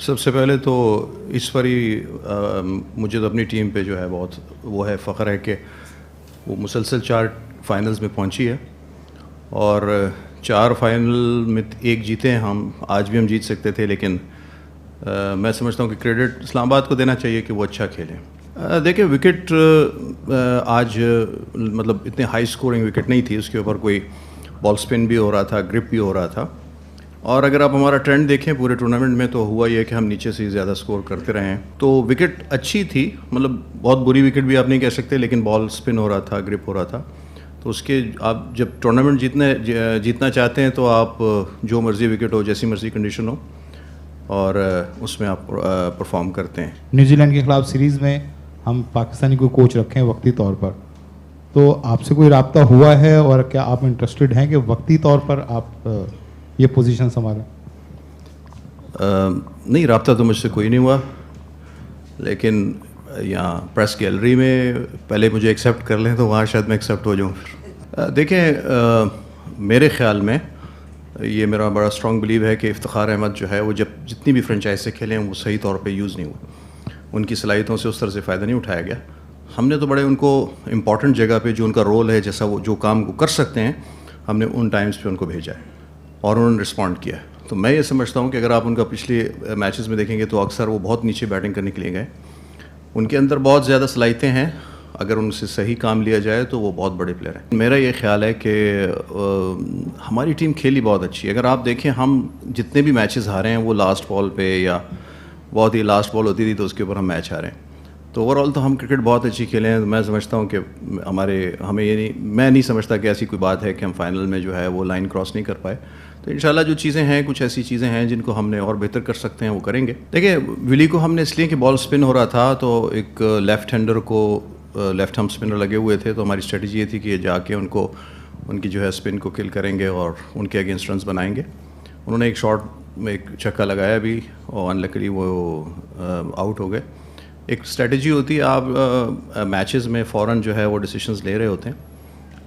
سب سے پہلے تو اس پر ہی مجھے تو اپنی ٹیم پہ جو ہے بہت وہ ہے فخر ہے کہ وہ مسلسل 4 فائنلز میں پہنچی ہے اور 4 فائنل میں 1 جیتے ہیں ہم. آج بھی ہم جیت سکتے تھے, لیکن میں سمجھتا ہوں کہ کریڈٹ اسلام آباد کو دینا چاہیے کہ وہ اچھا کھیلیں. دیکھیں وکٹ آج مطلب اتنے ہائی سکورنگ وکٹ نہیں تھی, اس کے اوپر کوئی بال سپن بھی ہو رہا تھا, گرپ بھی ہو رہا تھا. اور اگر آپ ہمارا ٹرینڈ دیکھیں پورے ٹورنامنٹ میں تو ہوا یہ کہ ہم نیچے سے زیادہ سکور کرتے رہے ہیں. تو وکٹ اچھی تھی, مطلب بہت بری وکٹ بھی آپ نہیں کہہ سکتے, لیکن بال سپن ہو رہا تھا, گرپ ہو رہا تھا. تو اس کے آپ جب ٹورنامنٹ جیتنا چاہتے ہیں تو آپ جو مرضی وکٹ ہو, جیسی مرضی کنڈیشن ہو, اور اس میں آپ پرفارم کرتے ہیں. نیوزی لینڈ کے خلاف سیریز میں ہم پاکستانی کوئی کوچ رکھیں وقتی طور پر, تو آپ سے کوئی رابطہ ہوا ہے اور کیا آپ انٹرسٹڈ ہیں کہ وقتی طور پر آپ یہ پوزیشن سنبھالیں؟ نہیں, رابطہ تو مجھ سے کوئی نہیں ہوا, لیکن یہاں پریس گیلری میں پہلے مجھے ایکسیپٹ کر لیں تو وہاں شاید میں ایکسیپٹ ہو جاؤں. پھر دیکھیں میرے خیال میں یہ میرا بڑا اسٹرانگ بلیو ہے کہ افتخار احمد جو ہے وہ جتنی بھی فرنچائز سے کھیلے ہیں وہ صحیح طور پہ یوز نہیں ہوئے, ان کی صلاحیتوں سے اس طرح سے فائدہ نہیں اٹھایا گیا. ہم نے تو بڑے ان کو امپورٹنٹ جگہ پہ جو ان کا رول ہے, جیسا وہ جو کام کو کر سکتے ہیں, ہم نے ان ٹائمز پہ ان کو بھیجا ہے اور انہوں نے رسپونڈ کیا ہے. تو میں یہ سمجھتا ہوں کہ اگر آپ ان کا پچھلے میچز میں دیکھیں گے تو اکثر وہ بہت نیچے بیٹنگ کرنے کے لیے گئے. ان کے اندر بہت زیادہ صلاحیتیں ہیں, اگر ان سے صحیح کام لیا جائے تو وہ بہت بڑے پلیئر ہیں. میرا یہ خیال ہے کہ ہماری ٹیم کھیلی بہت اچھی ہے. اگر آپ دیکھیں ہم جتنے بھی میچز ہارے ہیں وہ لاسٹ بال پہ یا بہت ہی لاسٹ بال ہوتی تھی تو اس کے اوپر ہم میچ ہارے ہیں. تو اوور آل تو ہم کرکٹ بہت اچھی کھیلے ہیں. میں سمجھتا ہوں کہ ہمیں یہ نہیں, میں نہیں سمجھتا کہ ایسی کوئی بات ہے کہ ہم فائنل میں جو ہے وہ لائن کراس نہیں کر پائے. تو انشاءاللہ جو چیزیں ہیں, کچھ ایسی چیزیں ہیں جن کو ہم نے اور بہتر کر سکتے ہیں, وہ کریں گے. دیکھیں ولی کو ہم نے اس لیے کہ بال سپن ہو رہا تھا تو ایک لیفٹ ہینڈر کو لیفٹ ہم سپنر لگے ہوئے تھے, تو ہماری اسٹریٹجی یہ تھی کہ جا کے ان کی جو ہے سپن کو کل کریں گے اور ان کے اگینسٹ رنز بنائیں گے. انہوں نے ایک شاٹ میں ایک چھکا لگایا بھی اور انلکلی وہ آؤٹ ہو گئے. ایک اسٹریٹجی ہوتی ہے, آپ میچز میں فوراً جو ہے وہ ڈیسیشنز لے رہے ہوتے ہیں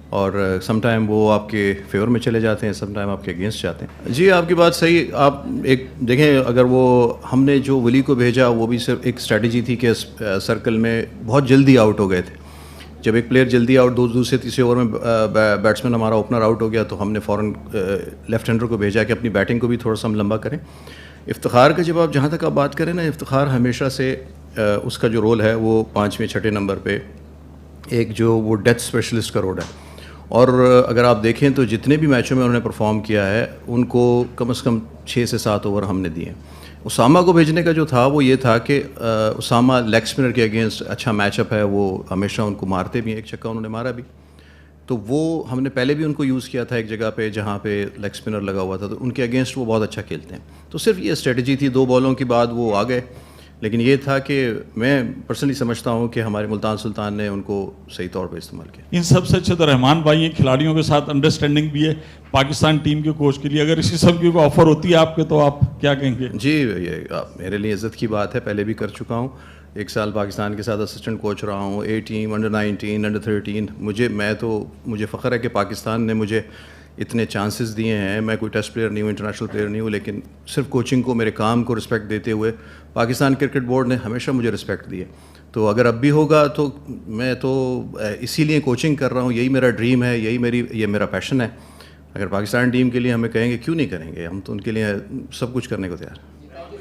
اور سم ٹائم وہ آپ کے فیور میں چلے جاتے ہیں, سم ٹائم آپ کے اگینسٹ جاتے ہیں. جی آپ کی بات صحیح. آپ ایک دیکھیں, اگر وہ ہم نے جو ولی کو بھیجا وہ بھی صرف ایک اسٹریٹجی تھی کہ سرکل میں بہت جلدی آؤٹ ہو گئے تھے. جب ایک پلیئر جلدی آؤٹ, دوسرے تیسرے اوور میں بیٹسمین ہمارا اوپنر آؤٹ ہو گیا تو ہم نے فوراً لیفٹ ہینڈر کو بھیجا کہ اپنی بیٹنگ کو بھی تھوڑا سا ہم لمبا کریں. افتخار کا جب آپ جہاں تک آپ بات کریں نا, افتخار ہمیشہ سے اس کا جو رول ہے وہ 5ویں 6ٹھے نمبر پہ ایک جو وہ ڈیتھ اسپیشلسٹ کا رول ہے. اور اگر آپ دیکھیں تو جتنے بھی میچوں میں انہوں نے پرفارم کیا ہے ان کو کم از کم 6 سے 7 اوور ہم نے دیے. اسامہ کو بھیجنے کا جو تھا وہ یہ تھا کہ اسامہ لیگ اسپنر کے اگینسٹ اچھا میچ اپ ہے, وہ ہمیشہ ان کو مارتے بھی ہیں. ایک چھکا انہوں نے مارا بھی, تو وہ ہم نے پہلے بھی ان کو یوز کیا تھا ایک جگہ پہ جہاں پہ لیگ اسپنر لگا ہوا تھا, تو ان کے اگینسٹ وہ بہت اچھا کھیلتے ہیں. تو صرف یہ اسٹریٹجی تھی, 2 بالوں کے بعد وہ آ گئے. لیکن یہ تھا کہ میں پرسنلی سمجھتا ہوں کہ ہمارے ملتان سلطان نے ان کو صحیح طور پہ استعمال کیا. ان سب سے اچھے تو رحمان بھائی ہیں, کھلاڑیوں کے ساتھ انڈرسٹینڈنگ بھی ہے پاکستان ٹیم کے کوچ کے لیے. اگر اسی سب کی کوئی آفر ہوتی ہے آپ کے تو آپ کیا کہیں گے؟ جی یہ میرے لیے عزت کی بات ہے, پہلے بھی کر چکا ہوں. 1 سال پاکستان کے ساتھ اسسٹنٹ کوچ رہا ہوں, A ٹیم, انڈر 19, انڈر 13. مجھے فخر ہے کہ پاکستان نے مجھے اتنے چانسز دیے ہیں. میں کوئی ٹیسٹ پلیئر نہیں ہوں, انٹرنیشنل پلیئر نہیں ہوں, لیکن صرف کوچنگ کو, میرے کام کو رسپیکٹ دیتے ہوئے پاکستان کرکٹ بورڈ نے ہمیشہ مجھے رسپیکٹ دی ہے. تو اگر اب بھی ہوگا تو میں تو اسی لیے کوچنگ کر رہا ہوں, یہی میرا ڈریم ہے, یہ میرا پیشن ہے. اگر پاکستان ٹیم کے لیے ہمیں کہیں گے کیوں نہیں کریں گے, ہم تو ان کے لیے سب کچھ کرنے کو تیار ہیں.